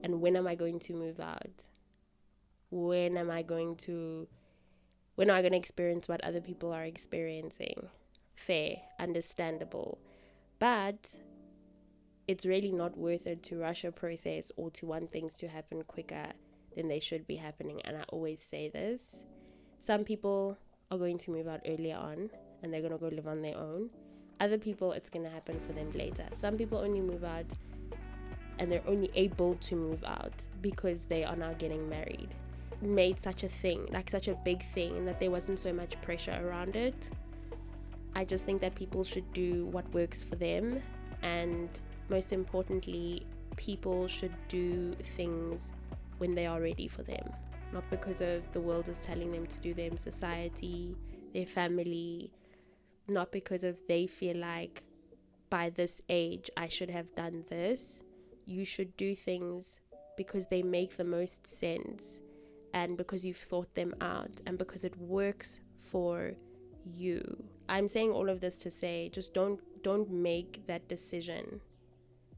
And when am I going to move out? When am I going to when am I going to experience what other people are experiencing? Fair, understandable. But it's really not worth it to rush a process or to want things to happen quicker than they should be happening. And I always say this. Some people are going to move out earlier on and they're going to go live on their own. Other people, it's going to happen for them later. Some people only move out and they're only able to move out because they are now getting married. Made such a thing, like such a big thing, that there wasn't so much pressure around it. I just think that people should do what works for them, and most importantly, people should do things when they are ready for them, not because of the world is telling them to do them, society, their family, not because of they feel like by this age I should have done this. You should do things because they make the most sense, and because you've thought them out, and because it works for you. I'm saying all of this to say, just don't make that decision.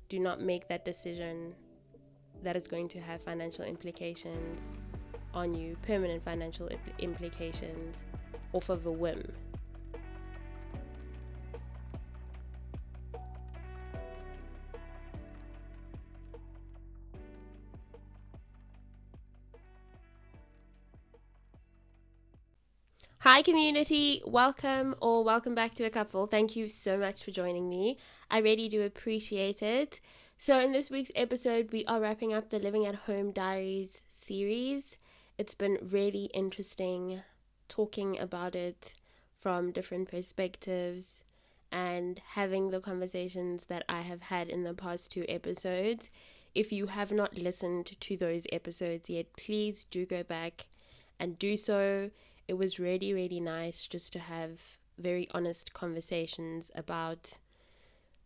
Do not make that decision that is going to have financial implications on you, permanent financial implications, off of a whim. Hi community, welcome back to Acupfulll. Thank you so much for joining me. I really do appreciate it. So in this week's episode, we are wrapping up the Living at Home Diaries series. It's been really interesting talking about it from different perspectives and having the conversations that I have had in the past 2 episodes. If you have not listened to those episodes yet, please do go back and do so. It was really, really nice just to have very honest conversations about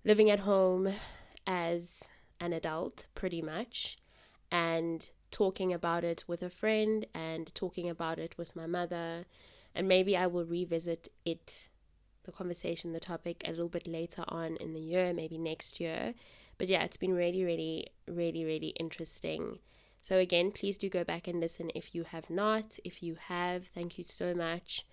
living at home as an adult, pretty much, and talking about it with a friend and talking about it with my mother. And maybe I will revisit the conversation, the topic, a little bit later on in the year, maybe next year. But yeah, it's been really, really, really, really interesting. So again, please do go back and listen if you have not. If you have, thank you so much.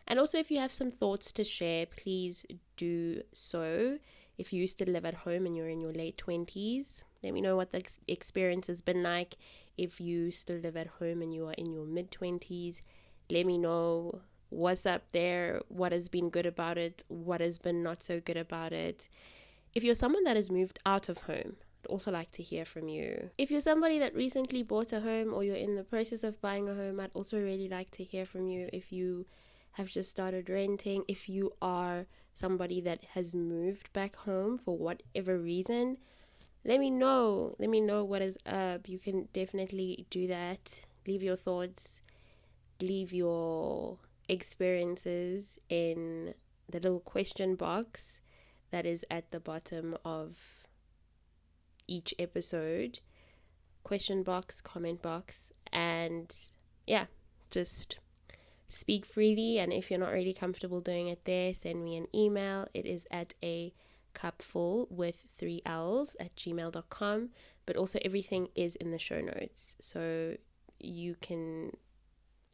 And also, if you have some thoughts to share, please do so. If you still live at home and you're in your late 20s, let me know what the experience has been like. If you still live at home and you are in your mid 20s, let me know what's up there, what has been good about it, what has been not so good about it. If you're someone that has moved out of home, I'd also like to hear from you. If you're somebody that recently bought a home or you're in the process of buying a home, I'd also really like to hear from you. If you have just started renting, if you are somebody that has moved back home for whatever reason, let me know. Let me know what is up. You can definitely do that. Leave your thoughts, leave your experiences in the little question box that is at the bottom of each episode. Question box, comment box, and yeah, just speak freely. And if you're not really comfortable doing it there, send me an email. It is at acupfulll with 3 L's at gmail.com. But also everything is in the show notes, so you can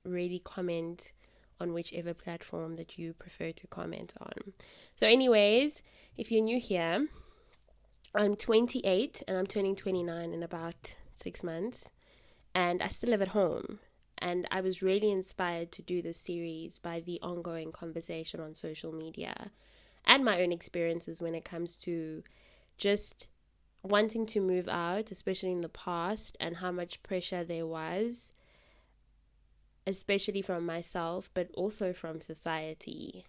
really comment on whichever platform that you prefer to comment on. So anyways, if you're new here, I'm 28 and I'm turning 29 in about 6 months, and I still live at home. And I was really inspired to do this series by the ongoing conversation on social media and my own experiences when it comes to just wanting to move out, especially in the past, and how much pressure there was, especially from myself, but also from society.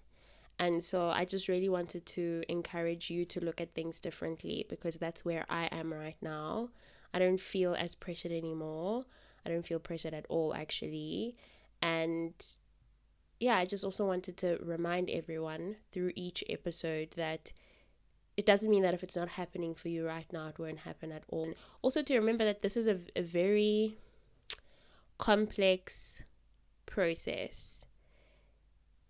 And so I just really wanted to encourage you to look at things differently, because that's where I am right now. I don't feel as pressured anymore. I don't feel pressured at all, actually. And yeah, I just also wanted to remind everyone through each episode that it doesn't mean that if it's not happening for you right now, it won't happen at all. And also to remember that this is a very complex process.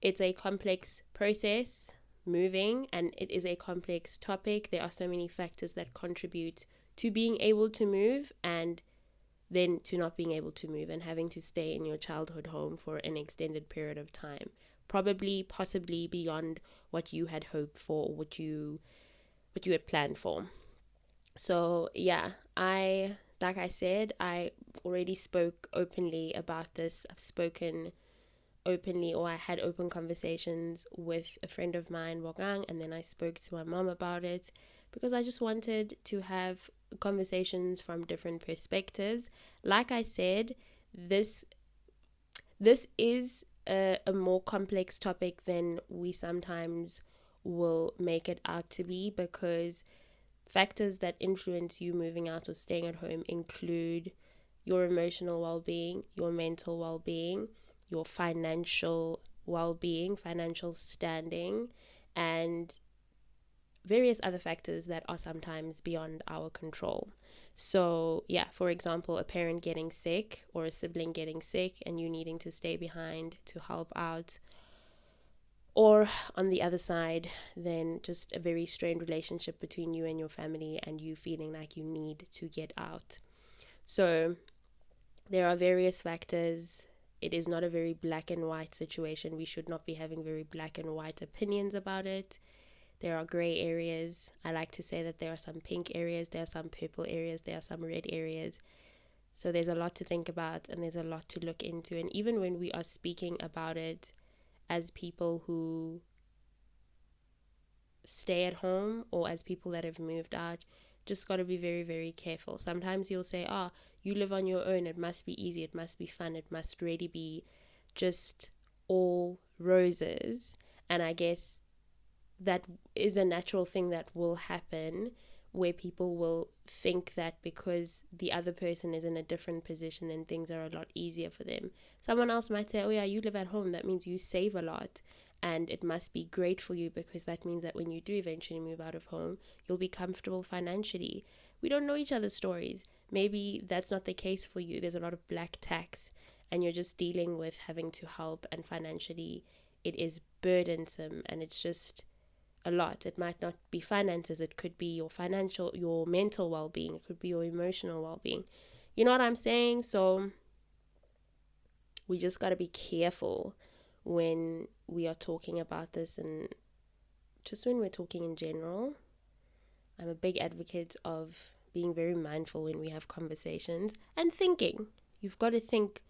It's a complex process, moving, and it is a complex topic. There are so many factors that contribute to being able to move, and than to not being able to move and having to stay in your childhood home for an extended period of time, possibly beyond what you had hoped for, or what you had planned for. So yeah, like I said, I already spoke openly about this. I've spoken openly, or I had open conversations with a friend of mine, Wogang, and then I spoke to my mom about it, because I just wanted to have conversations from different perspectives. Like I said, this is a more complex topic than we sometimes will make it out to be, because factors that influence you moving out or staying at home include your emotional well-being, your mental well-being, your financial well-being, financial standing, and various other factors that are sometimes beyond our control. So, yeah, for example, a parent getting sick or a sibling getting sick and you needing to stay behind to help out. Or on the other side, then just a very strained relationship between you and your family, and you feeling like you need to get out. So, there are various factors. It is not a very black and white situation. We should not be having very black and white opinions about it. There are gray areas. I like to say that there are some pink areas, there are some purple areas, there are some red areas. So there's a lot to think about, and there's a lot to look into. And even when we are speaking about it as people who stay at home, or as people that have moved out, just got to be very, very careful. Sometimes you'll say, you live on your own, it must be easy, it must be fun, it must really be just all roses. And I guess that is a natural thing that will happen, where people will think that because the other person is in a different position, then things are a lot easier for them. Someone else might say, oh yeah, you live at home, that means you save a lot, and it must be great for you, because that means that when you do eventually move out of home, you'll be comfortable financially. We don't know each other's stories. Maybe that's not the case for you. There's a lot of black tax, and you're just dealing with having to help, and financially it is burdensome, and it's just a lot. It might not be finances, it could be your mental well-being, it could be your emotional well-being. You know what I'm saying? So we just got to be careful when we are talking about this, and just when we're talking in general. I'm a big advocate of being very mindful when we have conversations, and thinking. You've got to think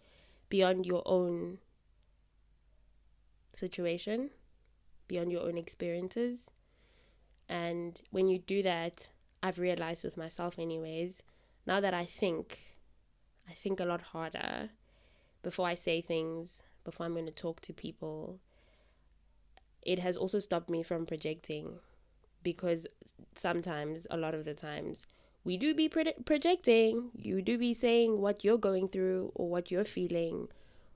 beyond your own situation, beyond your own experiences. And when you do that, I've realized with myself anyways, now that I think a lot harder before I say things, before I'm going to talk to people. It has also stopped me from projecting, because sometimes, a lot of the times, we do be projecting. You do be saying what you're going through, or what you're feeling,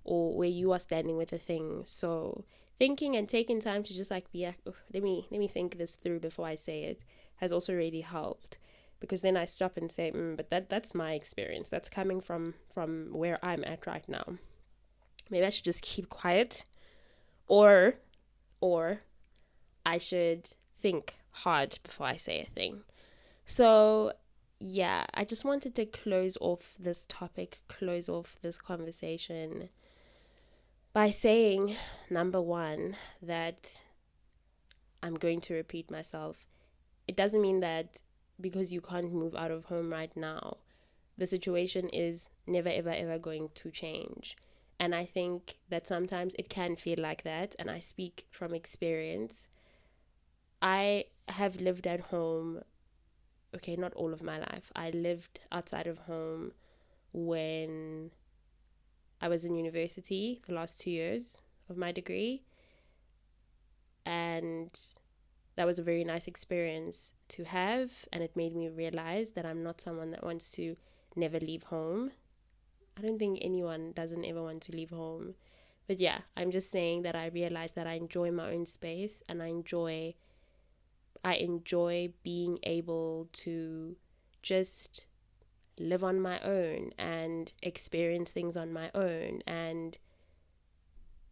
or where you are standing with a thing. So thinking and taking time to just like be, let me think this through before I say it, has also really helped, because then I stop and say, but that's my experience. That's coming from where I'm at right now. Maybe I should just keep quiet, or I should think hard before I say a thing. So yeah, I just wanted to close off this topic, close off this conversation by saying, number one, that I'm going to repeat myself. It doesn't mean that because you can't move out of home right now, the situation is never, ever, ever going to change. And I think that sometimes it can feel like that. And I speak from experience. I have lived at home, okay, not all of my life. I lived outside of home when I was in university, the last 2 years of my degree. And that was a very nice experience to have. And it made me realize that I'm not someone that wants to never leave home. I don't think anyone doesn't ever want to leave home. But yeah, I'm just saying that I realized that I enjoy my own space, and I enjoy being able to just live on my own and experience things on my own. And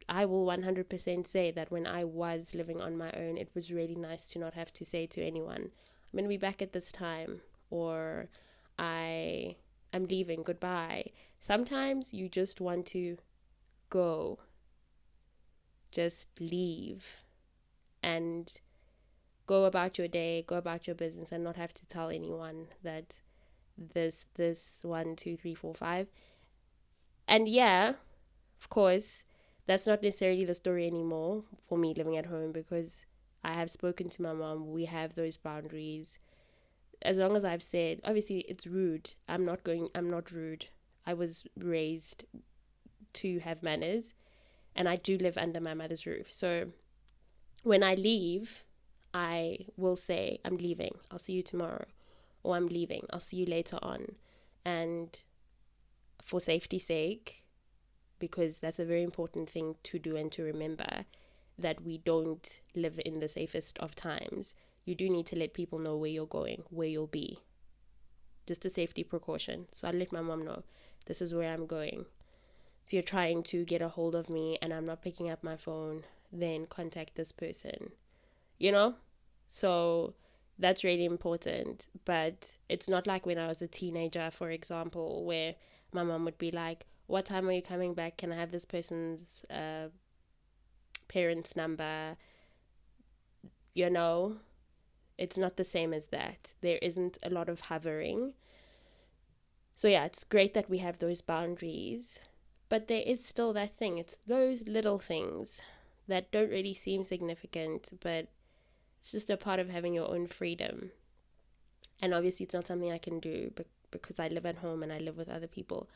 I will 100% say that when I was living on my own, it was really nice to not have to say to anyone, I'm going to be back at this time, or I I'm leaving, goodbye. Sometimes you just want to go, just leave and go about your day, go about your business, and not have to tell anyone that this 1, 2, 3, 4, 5. And yeah, of course, that's not necessarily the story anymore for me living at home, because I have spoken to my mom. We have those boundaries. As long as I've said, obviously it's rude. I'm not rude. I was raised to have manners, and I do live under my mother's roof. So when I leave, I will say, I'm leaving. I'll see you tomorrow. Or I'm leaving. I'll see you later on. And for safety's sake, because that's a very important thing to do and to remember, that we don't live in the safest of times. You do need to let people know where you're going, where you'll be. Just a safety precaution. So I let my mom know, this is where I'm going. If you're trying to get a hold of me and I'm not picking up my phone, then contact this person. You know? So that's really important. But it's not like when I was a teenager, for example, where my mom would be like, what time are you coming back? Can I have this person's parents' number? You know, it's not the same as that. There isn't a lot of hovering. So yeah, it's great that we have those boundaries, but there is still that thing. It's those little things that don't really seem significant, but it's just a part of having your own freedom. And obviously it's not something I can do because I live at home and I live with other people.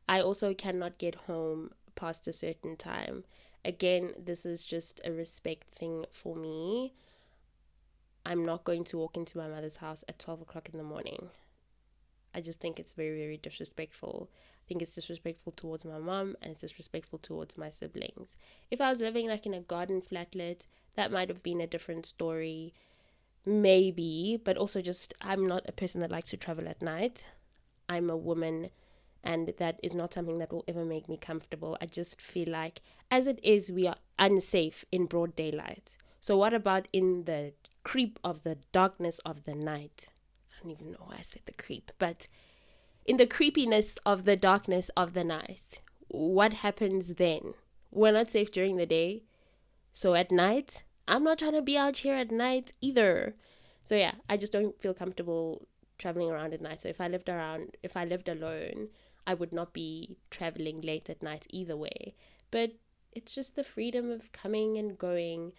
I also cannot get home past a certain time. Again, this is just a respect thing for me. I'm not going to walk into my mother's house at 12 o'clock in the morning. I just think it's very, very disrespectful. I think it's disrespectful towards my mom, and it's disrespectful towards my siblings. If I was living like in a garden flatlet, that might have been a different story, maybe, but also just I'm not a person that likes to travel at night. I'm a woman, and that is not something that will ever make me comfortable. I just feel like, as it is, we are unsafe in broad daylight. So what about in the creep of the darkness of the night? I don't even know why I said the creep, but in the creepiness of the darkness of the night, what happens then? We're not safe during the day, so at night, I'm not trying to be out here at night either. So yeah, I just don't feel comfortable traveling around at night. So if I lived alone, I would not be traveling late at night either way. But it's just the freedom of coming and going,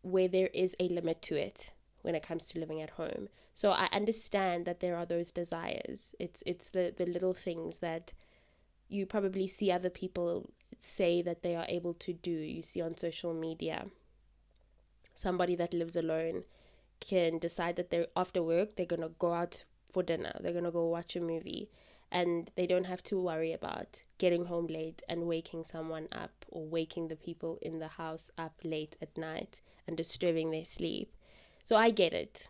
where there is a limit to it when it comes to living at home. So I understand that there are those desires. It's the little things that you probably see other people say that they are able to do. You see on social media, somebody that lives alone can decide that they're after work, they're gonna go out for dinner, they're gonna go watch a movie, and they don't have to worry about getting home late and waking someone up, or waking the people in the house up late at night and disturbing their sleep. So I get it,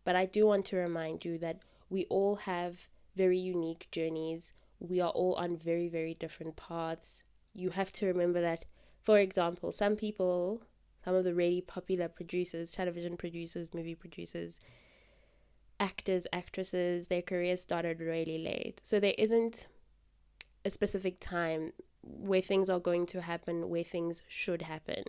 but I do want to remind you that we all have very unique journeys. We are all on very, very different paths. You have to remember that, for example, some people, some of the really popular producers, television producers, movie producers, actors, actresses, their careers started really late. So there isn't a specific time where things are going to happen, where things should happen.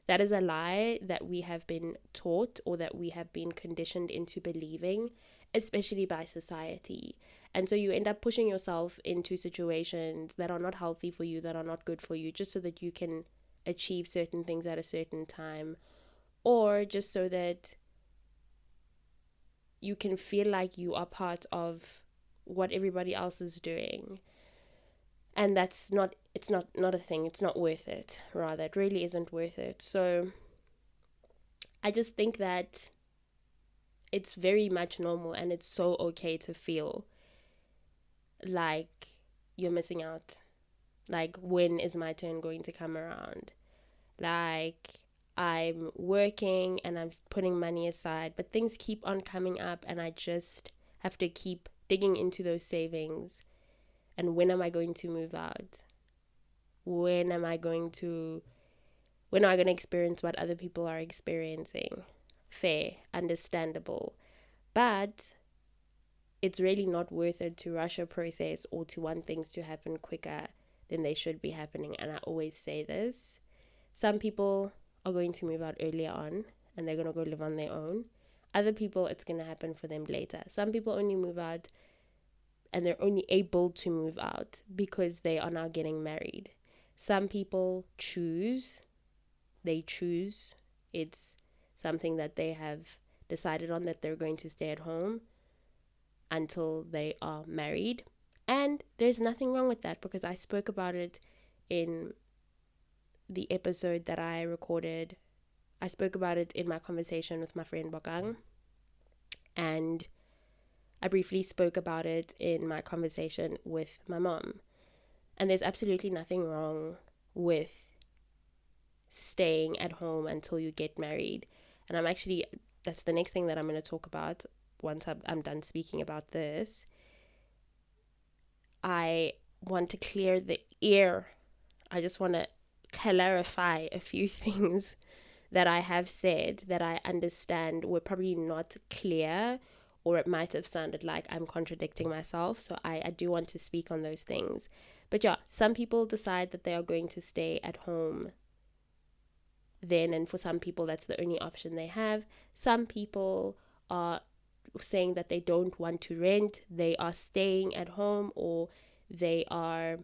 That is a lie that we have been taught, or that we have been conditioned into believing, especially by society. And so you end up pushing yourself into situations that are not healthy for you, that are not good for you, just so that you can achieve certain things at a certain time, or just so that you can feel like you are part of what everybody else is doing. And that's not, it's not a thing. It's not worth it. Rather, it really isn't worth it. So I just think that it's very much normal, and it's so okay to feel like you're missing out. Like, when is my turn going to come around? Like, I'm working and I'm putting money aside, but things keep on coming up, and I just have to keep digging into those savings. And when am I going to move out? When am I going to experience what other people are experiencing? Fair, understandable. But it's really not worth it to rush a process or to want things to happen quicker than they should be happening. And I always say this. Some people are going to move out earlier on and they're going to go live on their own. Other people, it's going to happen for them later. Some people only move out and they're only able to move out because they are now getting married. Some people choose. It's something that they have decided on, that they're going to stay at home until they are married. And there's nothing wrong with that, because I spoke about it in the episode that I recorded. I spoke about it in my conversation with my friend Bokang, and I briefly spoke about it in my conversation with my mom. And there's absolutely nothing wrong with staying at home until you get married. And that's the next thing that I'm going to talk about once I'm done speaking about this. I want to clear the air. I just want to clarify a few things that I have said that I understand were probably not clear, or it might have sounded like I'm contradicting myself. So I do want to speak on those things. But yeah, some people decide that they are going to stay at home then, and for some people that's the only option they have. Some people are saying that they don't want to rent, they are staying at home, or they are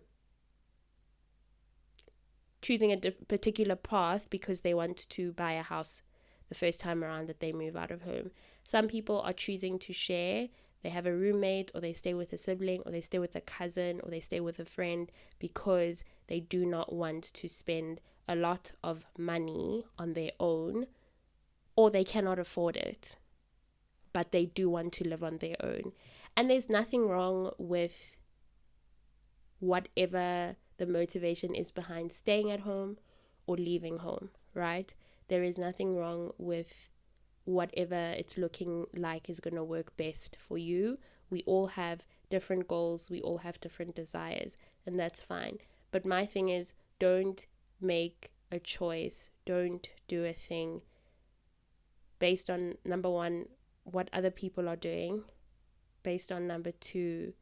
choosing a particular path because they want to buy a house the first time around that they move out of home. Some people are choosing to share. They have a roommate, or they stay with a sibling, or they stay with a cousin, or they stay with a friend because they do not want to spend a lot of money on their own, or they cannot afford it, but they do want to live on their own. And there's nothing wrong with whatever the motivation is behind staying at home or leaving home, right? There is nothing wrong with whatever it's looking like is going to work best for you. We all have different goals, we all have different desires, and that's fine. But my thing is, don't make a choice, don't do a thing based on, number one, what other people are doing, based on, number two,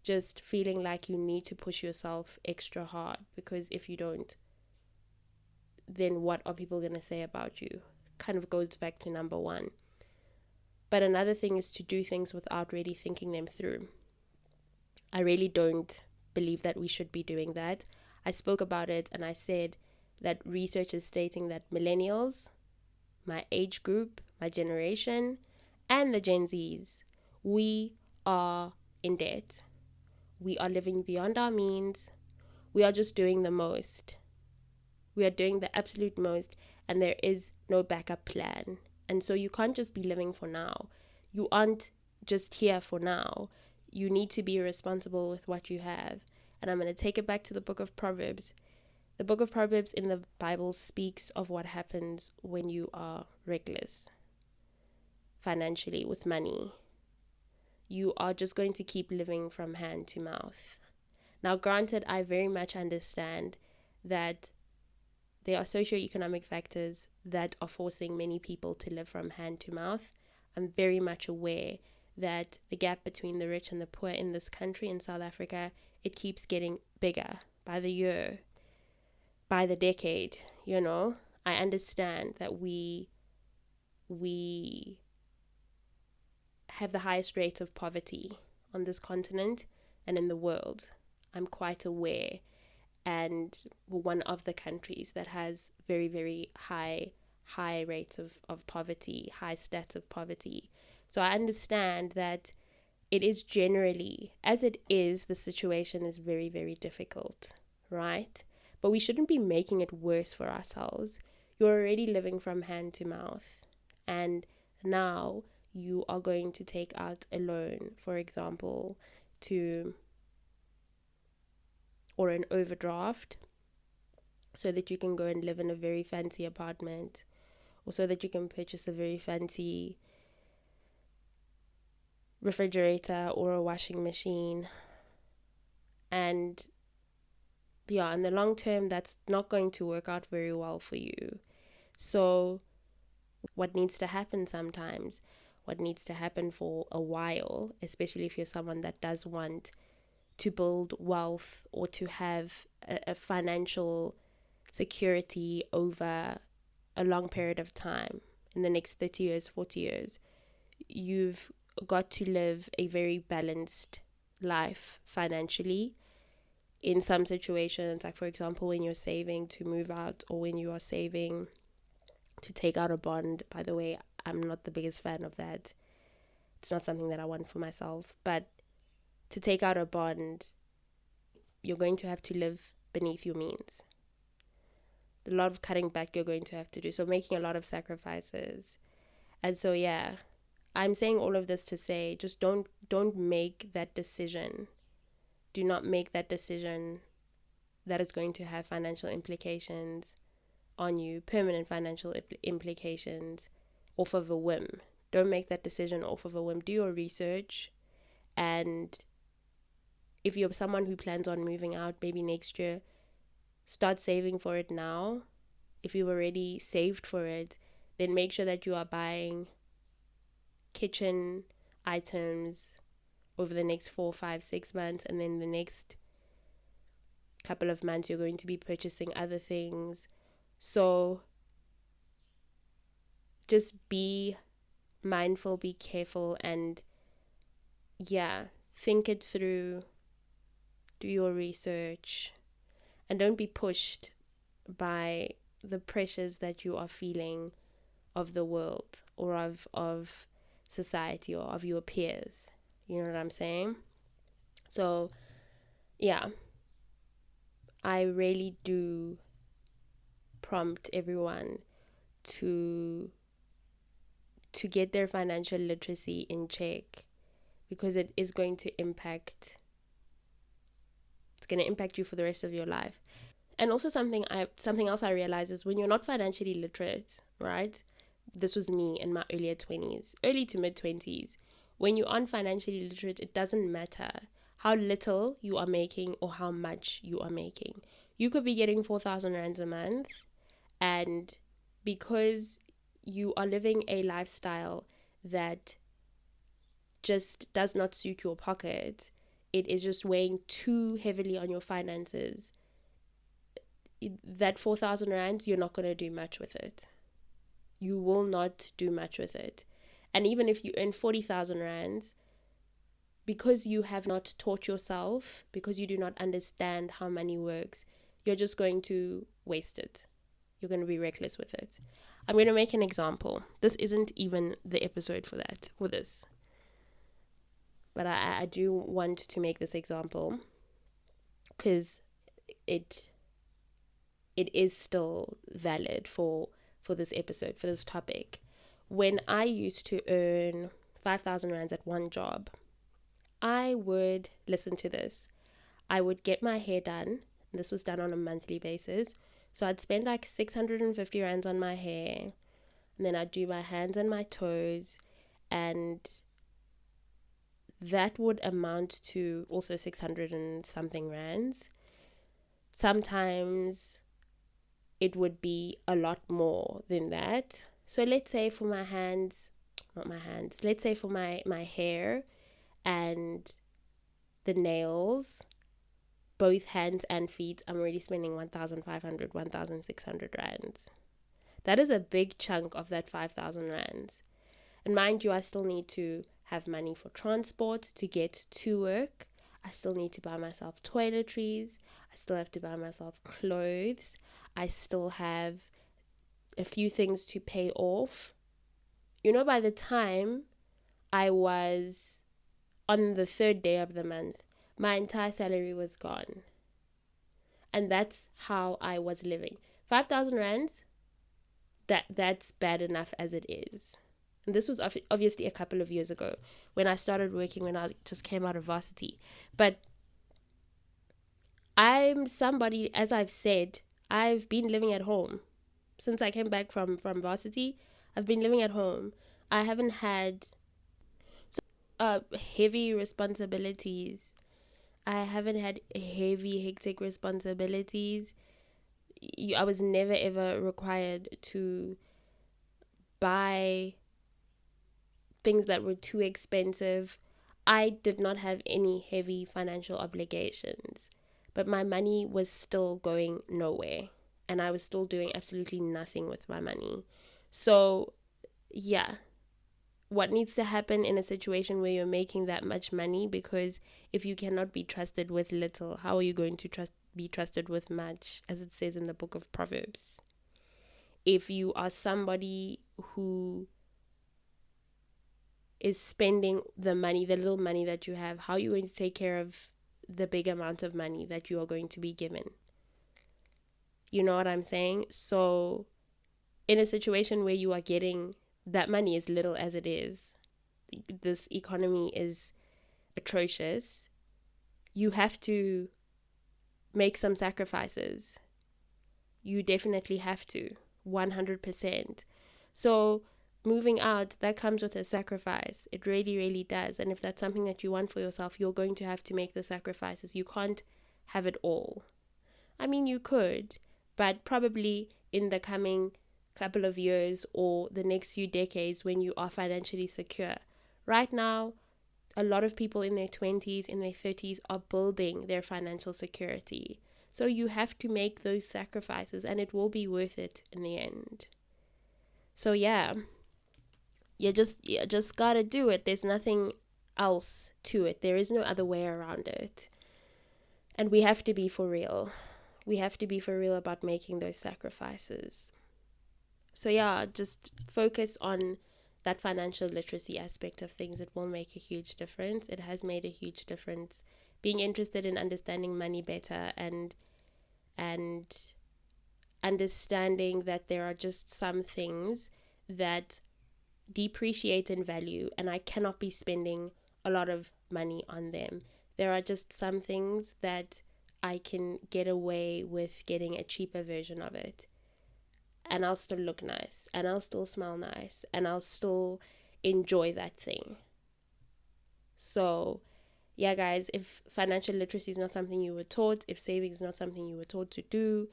just feeling like you need to push yourself extra hard, because if you don't, then what are people going to say about you? Kind of goes back to number one. But another thing is to do things without really thinking them through. I really don't believe that we should be doing that. I spoke about it and I said that research is stating that millennials, my age group, my generation, and the Gen Zs, we are in debt. We are living beyond our means. We are just doing the most. We are doing the absolute most, and there is no backup plan. And so you can't just be living for now. You aren't just here for now. You need to be responsible with what you have. And I'm going to take it back to the book of Proverbs. The book of Proverbs in the Bible speaks of what happens when you are reckless financially with money. You are just going to keep living from hand to mouth. Now, granted, I very much understand that there are socioeconomic factors that are forcing many people to live from hand to mouth. I'm very much aware that the gap between the rich and the poor in this country, in South Africa, it keeps getting bigger by the year, by the decade, you know. I understand that we have the highest rate of poverty on this continent and in the world. I'm quite aware, and one of the countries that has very, very high rates of poverty, high stats of poverty. So I understand that it is generally, as it is, the situation is very, very difficult, right? But we shouldn't be making it worse for ourselves. You're already living from hand to mouth, and now you are going to take out a loan, for example, or an overdraft, so that you can go and live in a very fancy apartment, or so that you can purchase a very fancy refrigerator or a washing machine. And yeah, in the long term, that's not going to work out very well for you. So what needs to happen sometimes? what needs to happen for a while, especially if you're someone that does want to build wealth or to have a financial security over a long period of time, in the next 30 years, 40 years. You've got to live a very balanced life financially. In some situations, like for example, when you're saving to move out, or when you are saving to take out a bond. By the way, I'm not the biggest fan of that. It's not something that I want for myself. But to take out a bond, you're going to have to live beneath your means. A lot of cutting back you're going to have to do. So making a lot of sacrifices. And so yeah, I'm saying all of this to say, just don't make that decision. Do not make that decision that is going to have financial implications on you, permanent financial implications, off of a whim. Don't make that decision off of a whim. Do your research. And if you're someone who plans on moving out maybe next year, start saving for it now. If you've already saved for it, then make sure that you are buying kitchen items over the next 4, 5, 6 months, and then the next couple of months you're going to be purchasing other things. So just be mindful, be careful, and yeah, think it through, do your research, and don't be pushed by the pressures that you are feeling of the world, or of society, or of your peers. You know what I'm saying? So yeah, I really do prompt everyone to get their financial literacy in check, because it is going to impact you for the rest of your life. And also something else I realized is, when you're not financially literate, right? This was me in my early to mid 20s. When you aren't financially literate, it doesn't matter how little you are making or how much you are making. You could be getting 4,000 rands a month, and because you are living a lifestyle that just does not suit your pocket, it is just weighing too heavily on your finances, that 4,000 rands, you're not going to do much with it. You will not do much with it. And even if you earn 40,000 rands, because you have not taught yourself, because you do not understand how money works, you're just going to waste it. You're going to be reckless with it. I'm going to make an example. This isn't even the episode for this. But I do want to make this example, because it is still valid for this episode, for this topic. When I used to earn 5,000 rands at one job, I would, listen to this, I would get my hair done. This was done on a monthly basis. So I'd spend like 650 rands on my hair, and then I'd do my hands and my toes, and that would amount to also 600 and something rands. Sometimes it would be a lot more than that. So let's say for my hands, let's say for my hair and the nails, both hands and feet, I'm already spending 1,500, 1,600 rands. That is a big chunk of that 5,000 rands. And mind you, I still need to have money for transport to get to work. I still need to buy myself toiletries. I still have to buy myself clothes. I still have a few things to pay off. You know, by the time I was on the third day of the month, my entire salary was gone. And that's how I was living. 5,000 rands, that's bad enough as it is. And this was obviously a couple of years ago when I started working, when I just came out of varsity. But I'm somebody, as I've said, I've been living at home. Since I came back from varsity, I've been living at home. I haven't had heavy responsibilities. I haven't had heavy, hectic responsibilities. I was never ever required to buy things that were too expensive. I did not have any heavy financial obligations, but my money was still going nowhere, and I was still doing absolutely nothing with my money. So, yeah, what needs to happen in a situation where you're making that much money? Because if you cannot be trusted with little, how are you going to be trusted with much, as it says in the book of Proverbs? If you are somebody who is spending the money, the little money that you have, how are you going to take care of the big amount of money that you are going to be given? You know what I'm saying? So in a situation where you are getting that money, as little as it is, this economy is atrocious, you have to make some sacrifices. You definitely have to, 100%. So moving out, that comes with a sacrifice. It really, really does. And if that's something that you want for yourself, you're going to have to make the sacrifices. You can't have it all. I mean, you could, but probably in the coming couple of years or the next few decades when you are financially secure. Right now, a lot of people in their 20s, in their 30s are building their financial security. So you have to make those sacrifices, and it will be worth it in the end. So yeah, you just gotta do it. There's nothing else to it. There is no other way around it. And we have to be for real. We have to be for real about making those sacrifices. So yeah, just focus on that financial literacy aspect of things. It will make a huge difference. It has made a huge difference. Being interested in understanding money better and understanding that there are just some things that depreciate in value and I cannot be spending a lot of money on them. There are just some things that I can get away with getting a cheaper version of it, and I'll still look nice, and I'll still smell nice, and I'll still enjoy that thing. So yeah, guys, if financial literacy is not something you were taught, if saving is not something you were taught to do,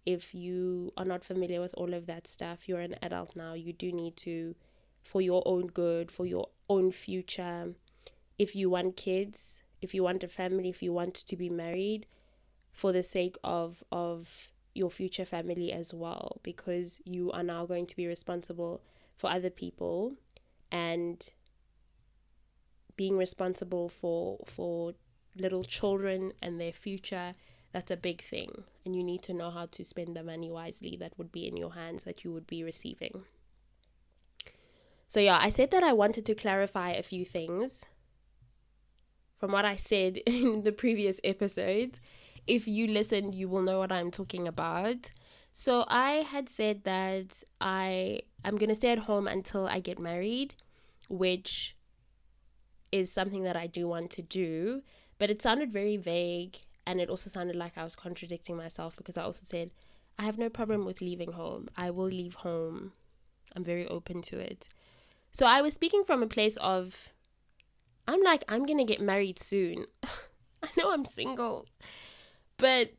if you are not familiar with all of that stuff, you're an adult now, you do need to, for your own good, for your own future, if you want kids, if you want a family, if you want to be married, for the sake of your future family as well, because you are now going to be responsible for other people, and being responsible for little children and their future, that's a big thing, and you need to know how to spend the money wisely that would be in your hands, that you would be receiving. So yeah, I said that I wanted to clarify a few things from what I said in the previous episode. If you listened, you will know what I'm talking about. So I had said that I'm going to stay at home until I get married, which is something that I do want to do, but it sounded very vague, and it also sounded like I was contradicting myself, because I also said I have no problem with leaving home. I will leave home. I'm very open to it. So I was speaking from a place of, I'm going to get married soon. I know I'm single, but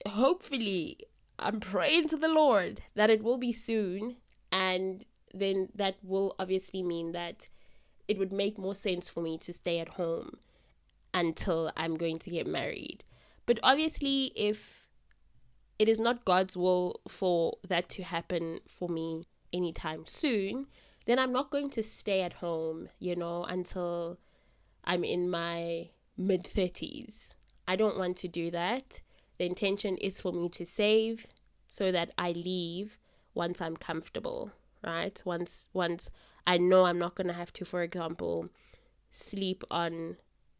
hopefully I'm praying to the Lord that it will be soon, and then that will obviously mean that it would make more sense for me to stay at home until I'm going to get married. But obviously, if it is not God's will for that to happen for me anytime soon, then I'm not going to stay at home, until I'm in my mid 30s. I don't want to do that. The intention is for me to save so that I leave once I'm comfortable, right? Once I know I'm not going to have to, for example, sleep on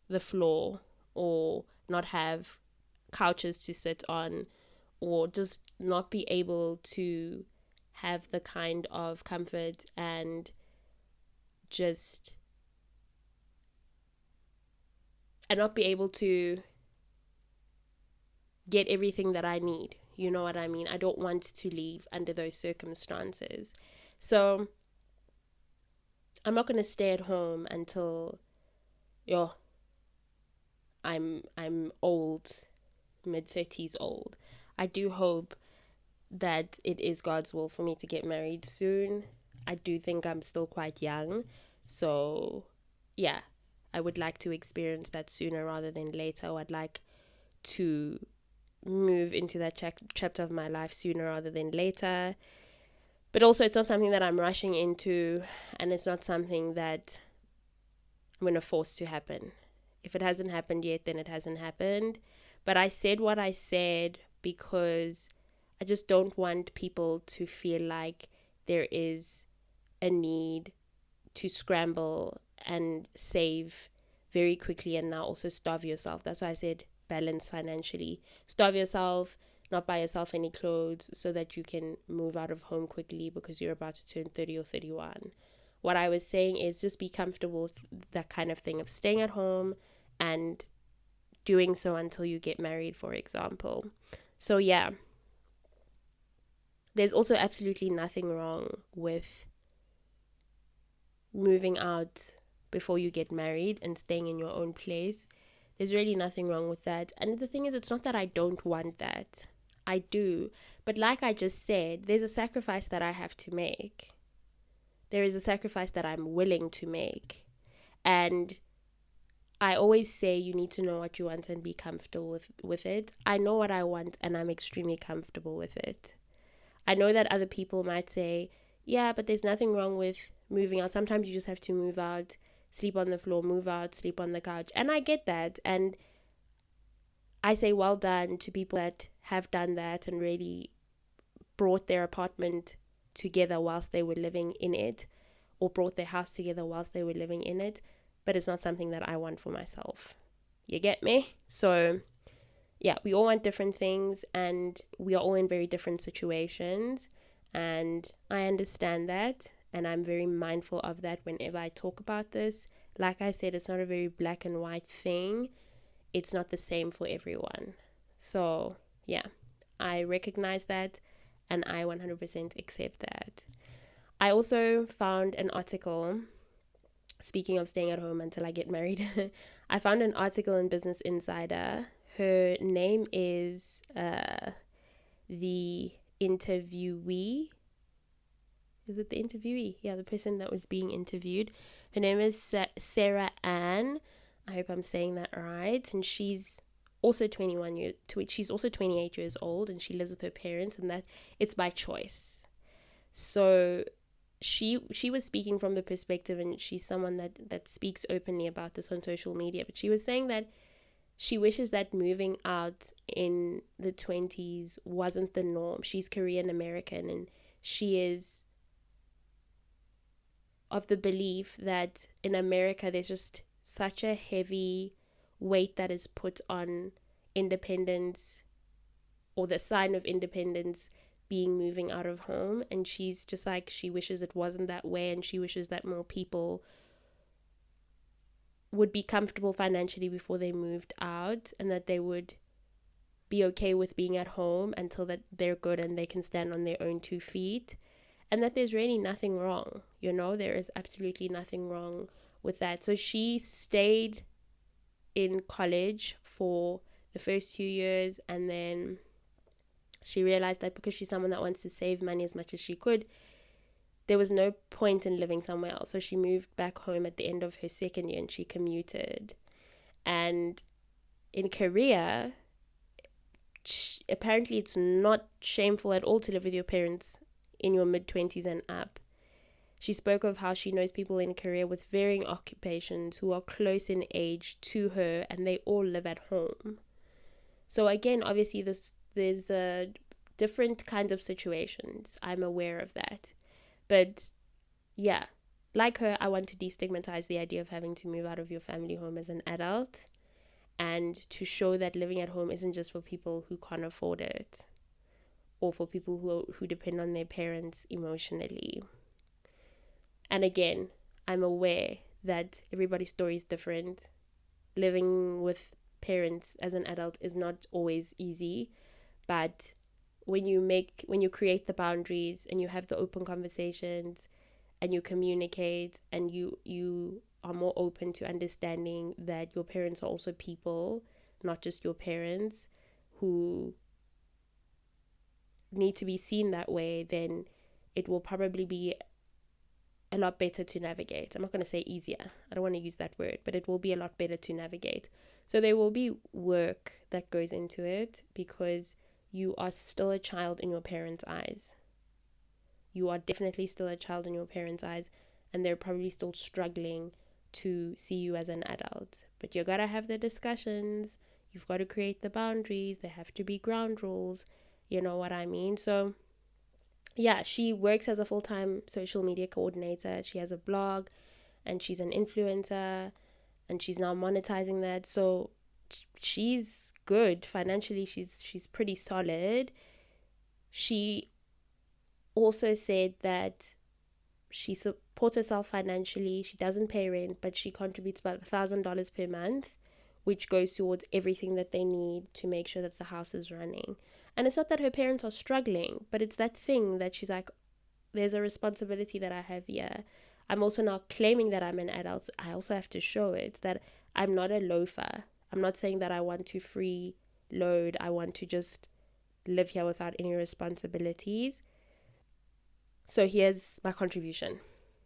the floor, or not have couches to sit on, or just not be able to have the kind of comfort and just not be able to get everything that I need. You know what I mean? I don't want to leave under those circumstances. So I'm not going to stay at home until I'm old, mid 30s old. I do hope that it is God's will for me to get married soon. I do think I'm still quite young. So, yeah, I would like to experience that sooner rather than later. I'd like to move into that chapter of my life sooner rather than later. But also, it's not something that I'm rushing into, and it's not something that I'm going to force to happen. If it hasn't happened yet, then it hasn't happened. But I said what I said because I just don't want people to feel like there is a need to scramble and save very quickly and now also starve yourself. That's why I said balance financially. Starve yourself, not buy yourself any clothes so that you can move out of home quickly because you're about to turn 30 or 31. What I was saying is just be comfortable with that kind of thing of staying at home and doing so until you get married, for example. So, yeah, there's also absolutely nothing wrong with moving out before you get married and staying in your own place. There's really nothing wrong with that. And the thing is, it's not that I don't want that. I do. But like I just said, there's a sacrifice that I have to make. There is a sacrifice that I'm willing to make. And I always say you need to know what you want and be comfortable with it. I know what I want and I'm extremely comfortable with it. I know that other people might say, yeah, but there's nothing wrong with moving out. Sometimes you just have to move out, sleep on the floor, move out, sleep on the couch. And I get that. And I say well done to people that have done that and really brought their apartment together whilst they were living in it, or brought their house together whilst they were living in it. But it's not something that I want for myself. You get me? So, yeah, we all want different things and we are all in very different situations. And I understand that. And I'm very mindful of that whenever I talk about this. Like I said, it's not a very black and white thing. It's not the same for everyone. So, yeah, I recognize that and I 100% accept that. I also found an article, speaking of staying at home until I get married, I found an article in Business Insider. Her name is the interviewee. Is it the interviewee? Yeah, the person that was being interviewed. Her name is Sarah Ann. I hope I'm saying that right. And she's also 28 years old, and she lives with her parents, and that it's by choice. So she was speaking from the perspective, and she's someone that speaks openly about this on social media, but she was saying that she wishes that moving out in the 20s wasn't the norm. She's Korean American, and she is of the belief that in America there's just such a heavy weight that is put on independence, or the sign of independence being moving out of home. And she's just like, she wishes it wasn't that way, and she wishes that more people would be comfortable financially before they moved out, and that they would be okay with being at home until that they're good and they can stand on their own 2 feet, and that there's really nothing wrong. There is absolutely nothing wrong with that. So she stayed in college for the first 2 years, and then she realized that because she's someone that wants to save money as much as she could, there was no point in living somewhere else. So she moved back home at the end of her second year and she commuted. And in Korea, apparently it's not shameful at all to live with your parents in your mid-20s and up. She spoke of how she knows people in Korea with varying occupations who are close in age to her, and they all live at home. So again, obviously there's different kinds of situations. I'm aware of that. But yeah, like her, I want to destigmatize the idea of having to move out of your family home as an adult, and to show that living at home isn't just for people who can't afford it, or for people who depend on their parents emotionally. And again, I'm aware that everybody's story is different. Living with parents as an adult is not always easy, but when you create the boundaries and you have the open conversations and you communicate and you are more open to understanding that your parents are also people, not just your parents, who need to be seen that way, then it will probably be a lot better to navigate. I'm not going to say easier. I don't want to use that word, but it will be a lot better to navigate. So there will be work that goes into it because you are still a child in your parents' eyes. You are definitely still a child in your parents' eyes, and they're probably still struggling to see you as an adult. But you gotta have the discussions. You've got to create the boundaries. There have to be ground rules. You know what I mean? So yeah, she works as a full-time social media coordinator. She has a blog and she's an influencer and she's now monetizing that. So she's good financially. She's pretty solid. She also said that she supports herself financially. She doesn't pay rent, but she contributes about $1,000 per month, which goes towards everything that they need to make sure that the house is running. And it's not that her parents are struggling, but it's that thing that she's like, there's a responsibility that I have here. I'm also now claiming that I'm an adult. So I also have to show it that I'm not a loafer. I'm not saying that I want to free load. I want to just live here without any responsibilities. So here's my contribution.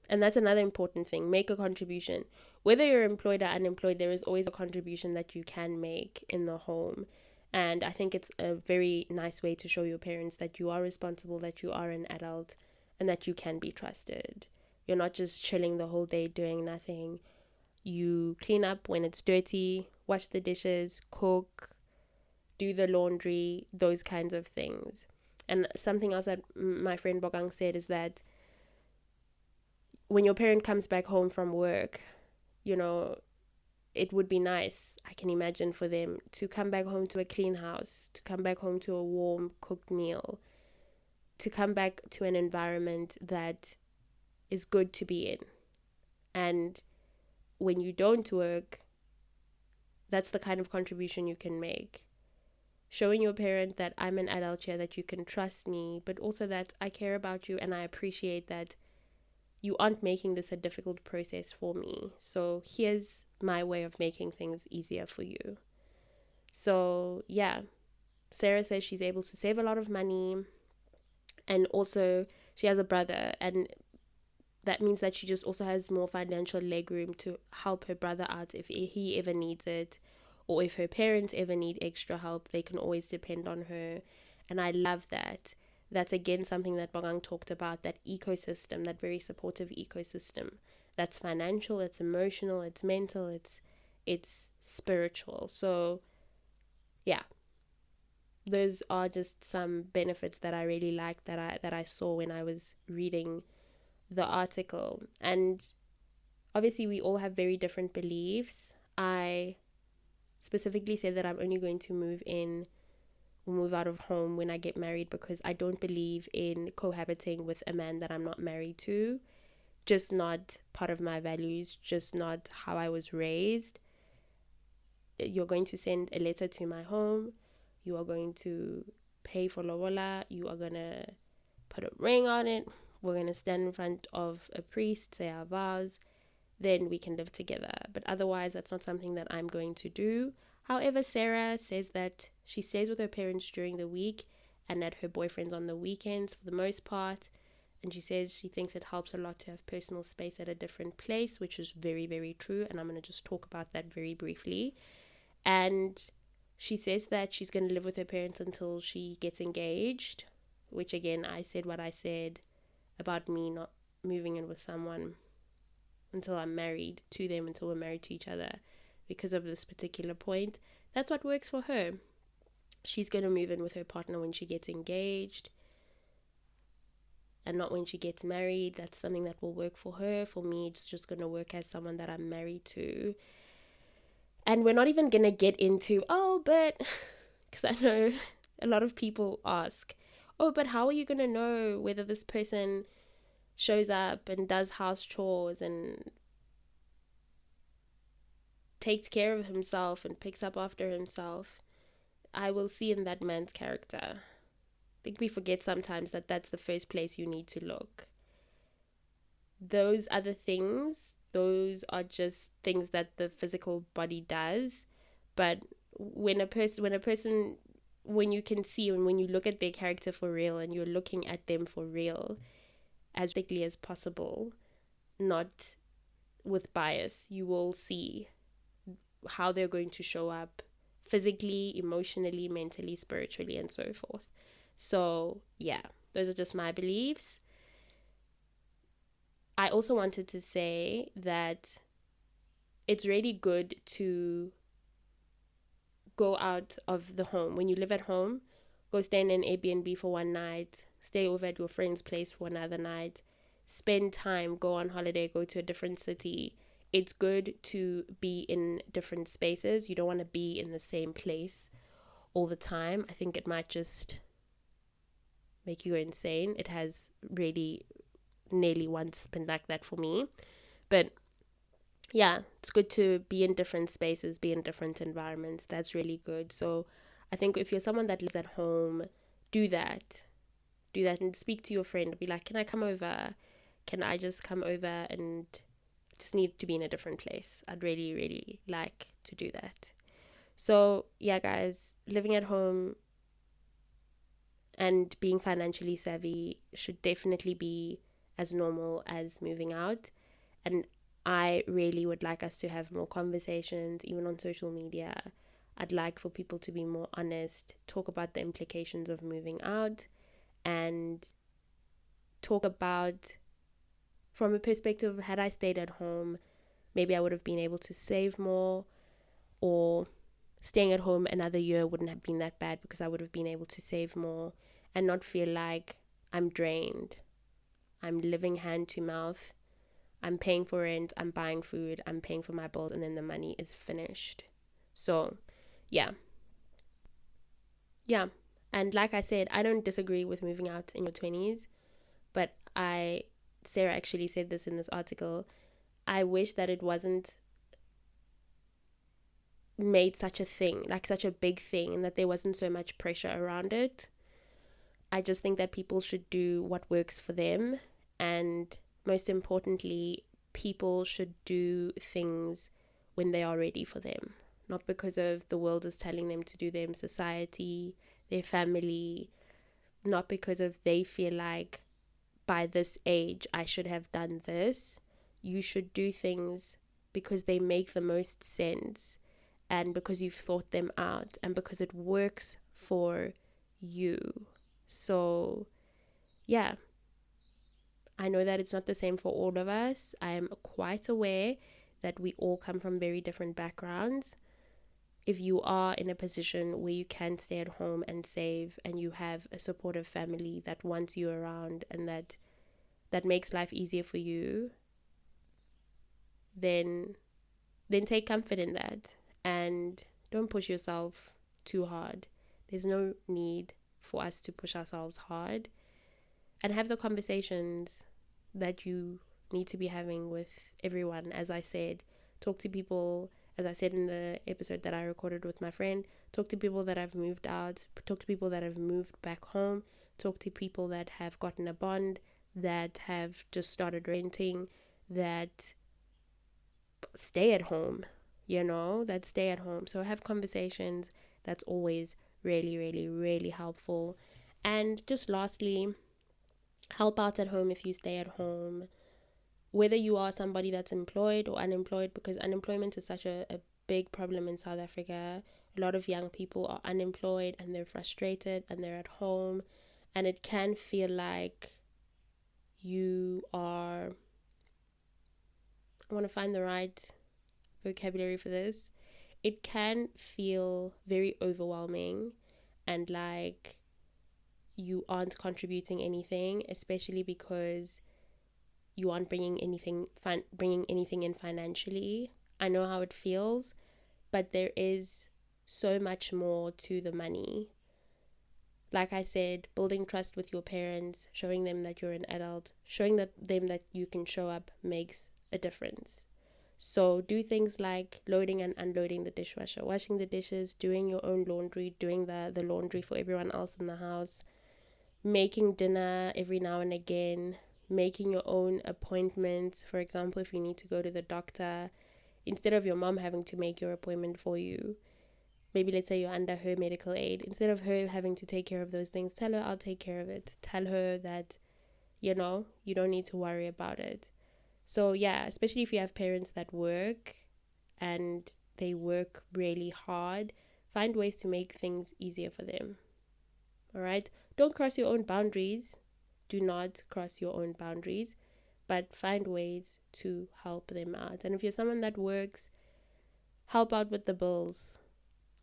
And that's another important thing. Make a contribution. Whether you're employed or unemployed, there is always a contribution that you can make in the home. And I think it's a very nice way to show your parents that you are responsible, that you are an adult, and that you can be trusted. You're not just chilling the whole day doing nothing. You clean up when it's dirty, wash the dishes, cook, do the laundry, those kinds of things. And something else that my friend Bogang said is that when your parent comes back home from work, you know, it would be nice, I can imagine, for them to come back home to a clean house, to come back home to a warm cooked meal, to come back to an environment that is good to be in. And when you don't work, that's the kind of contribution you can make. Showing your parent that I'm an adult here, that you can trust me, but also that I care about you and I appreciate that you aren't making this a difficult process for me. So here's my way of making things easier for you. So yeah, Sarah says she's able to save a lot of money, and also she has a brother, and that means that she just also has more financial legroom to help her brother out if he ever needs it, or if her parents ever need extra help, they can always depend on her. And I love that. That's again something that Bogang talked about, that ecosystem, that very supportive ecosystem. That's financial, it's emotional, it's mental, it's spiritual. So yeah, those are just some benefits that I really like that I saw when I was reading the article. And obviously we all have very different beliefs. I specifically said that I'm only going to move out of home when I get married because I don't believe in cohabiting with a man that I'm not married to. Just not part of my values, just not how I was raised. You're going to send a letter to my home. You are going to pay for lobola. You are going to put a ring on it. We're going to stand in front of a priest, say our vows. Then we can live together. But otherwise, that's not something that I'm going to do. However, Sarah says that she stays with her parents during the week and at her boyfriend's on the weekends for the most part. And she says she thinks it helps a lot to have personal space at a different place, which is very, very true. And I'm going to just talk about that very briefly. And she says that she's going to live with her parents until she gets engaged, which again, I said what I said about me not moving in with someone until I'm married to them, until we're married to each other, because of this particular point. That's what works for her. She's going to move in with her partner when she gets engaged and not when she gets married. That's something that will work for her. For me, it's just going to work as someone that I'm married to. And we're not even going to get into, but because I know a lot of people ask, but how are you going to know whether this person shows up and does house chores and takes care of himself and picks up after himself? I will see in that man's character. I think we forget sometimes that that's the first place you need to look. Those other things, those are just things that the physical body does. But when you can see and when you look at their character for real and you're looking at them for real as quickly as possible, not with bias. You will see how they're going to show up physically, emotionally, mentally, spiritually, and so forth. So, yeah, those are just my beliefs. I also wanted to say that it's really good to go out of the home. When you live at home, go stay in an Airbnb for one night, stay over at your friend's place for another night, spend time, go on holiday, go to a different city. It's good to be in different spaces. You don't want to be in the same place all the time. I think it might just make you go insane. It has really nearly once been like that for me. But yeah, it's good to be in different spaces, be in different environments. That's really good. So I think if you're someone that lives at home, do that. Do that and speak to your friend. Be like, can I come over? Can I just come over and just need to be in a different place? I'd really, really like to do that. So yeah, guys, living at home and being financially savvy should definitely be as normal as moving out. And I really would like us to have more conversations, even on social media. I'd like for people to be more honest, talk about the implications of moving out, and talk about from a perspective of, had I stayed at home, maybe I would have been able to save more, or staying at home another year wouldn't have been that bad because I would have been able to save more and not feel like I'm drained. I'm living hand to mouth. I'm paying for rent, I'm buying food, I'm paying for my bills, and then the money is finished. So, yeah. Yeah. And like I said, I don't disagree with moving out in your 20s, but Sarah actually said this in this article. I wish that it wasn't made such a thing, like such a big thing, and that there wasn't so much pressure around it. I just think that people should do what works for them, and most importantly, people should do things when they are ready for them, not because of the world is telling them to do them, society, their family, not because of they feel like by this age I should have done this. You should do things because they make the most sense and because you've thought them out and because it works for you. So, yeah, I know that it's not the same for all of us. I am quite aware that we all come from very different backgrounds. If you are in a position where you can stay at home and save and you have a supportive family that wants you around and that makes life easier for you, then take comfort in that and don't push yourself too hard. There's no need for us to push ourselves hard, and have the conversations that you need to be having with everyone. As I said, talk to people, as I said in the episode that I recorded with my friend, talk to people that have moved out, talk to people that have moved back home, talk to people that have gotten a bond, that have just started renting, that stay at home, that stay at home. So have conversations. That's always really, really, really helpful. And just lastly, help out at home if you stay at home, whether you are somebody that's employed or unemployed, because unemployment is such a big problem in South Africa. A lot of young people are unemployed and they're frustrated and they're at home, and it can feel like you are, I want to find the right vocabulary for this. It can feel very overwhelming and like you aren't contributing anything, especially because you aren't bringing anything in financially. I know how it feels, but there is so much more to the money. Like I said, building trust with your parents, showing them that you're an adult, showing them that you can show up makes a difference. So do things like loading and unloading the dishwasher, washing the dishes, doing your own laundry, doing the laundry for everyone else in the house, making dinner every now and again, making your own appointments. For example, if you need to go to the doctor, instead of your mom having to make your appointment for you, maybe let's say you're under her medical aid, instead of her having to take care of those things, tell her I'll take care of it. Tell her that, you don't need to worry about it. So yeah, especially if you have parents that work and they work really hard, find ways to make things easier for them. All right? Don't cross your own boundaries. Do not cross your own boundaries, but find ways to help them out. And if you're someone that works, help out with the bills,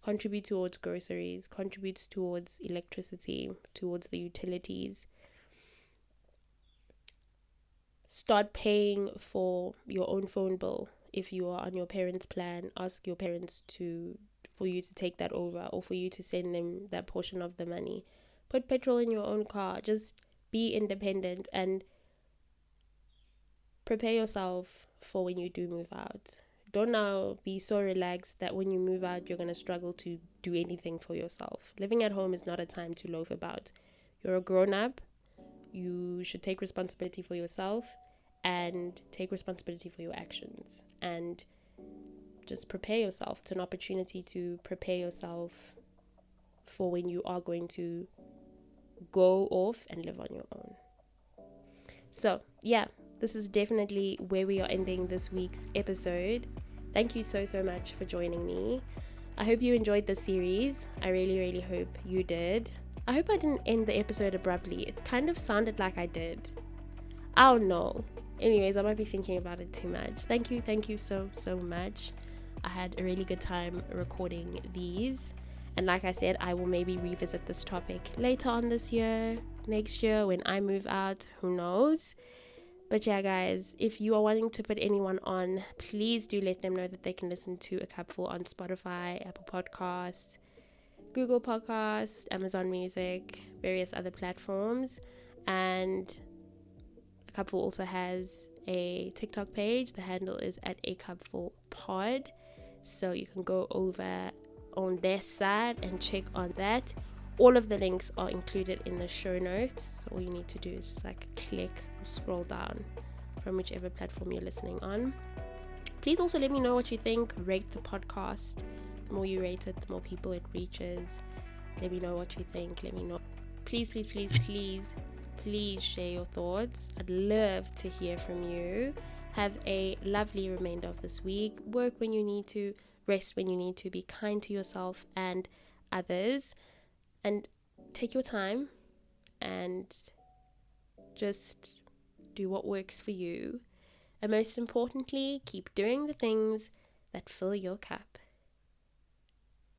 contribute towards groceries, contribute towards electricity, towards the utilities. Start paying for your own phone bill. If you are on your parents' plan, ask your parents to for you to take that over, or for you to send them that portion of the money. Put petrol in your own car. Just be independent and prepare yourself for when you do move out. Don't now be so relaxed that when you move out, you're going to struggle to do anything for yourself. Living at home is not a time to loaf about. You're a grown up. You should take responsibility for yourself and take responsibility for your actions. And just prepare yourself. It's an opportunity to prepare yourself for when you are going to go off and live on your own. So, yeah, this is definitely where we are ending this week's episode. Thank you so, so much for joining me. I hope you enjoyed the series. I really, really hope you did. I hope I didn't end the episode abruptly. It kind of sounded like I did. I don't know. Anyways, I might be thinking about it too much. Thank you so, so much. I had a really good time recording these. And like I said, I will maybe revisit this topic later on this year, next year when I move out. Who knows? But yeah, guys, if you are wanting to put anyone on, please do let them know that they can listen to A Cupful on Spotify, Apple Podcasts, Google Podcasts, Amazon Music, various other platforms. And A Cupful also has a TikTok page. The handle is at acupfulll. So you can go over on their side and check on that. All of the links are included in the show notes. So all you need to do is just like click or scroll down from whichever platform you're listening on. Please also let me know what you think. Rate the podcast. The more you rate it, the more people it reaches. Let me know what you think. Let me know. Please, please, please, please share your thoughts. I'd love to hear from you. Have a lovely remainder of this week. Work when you need to, rest when you need to. Be kind to yourself and others. And take your time and just do what works for you. And most importantly, keep doing the things that fill your cup.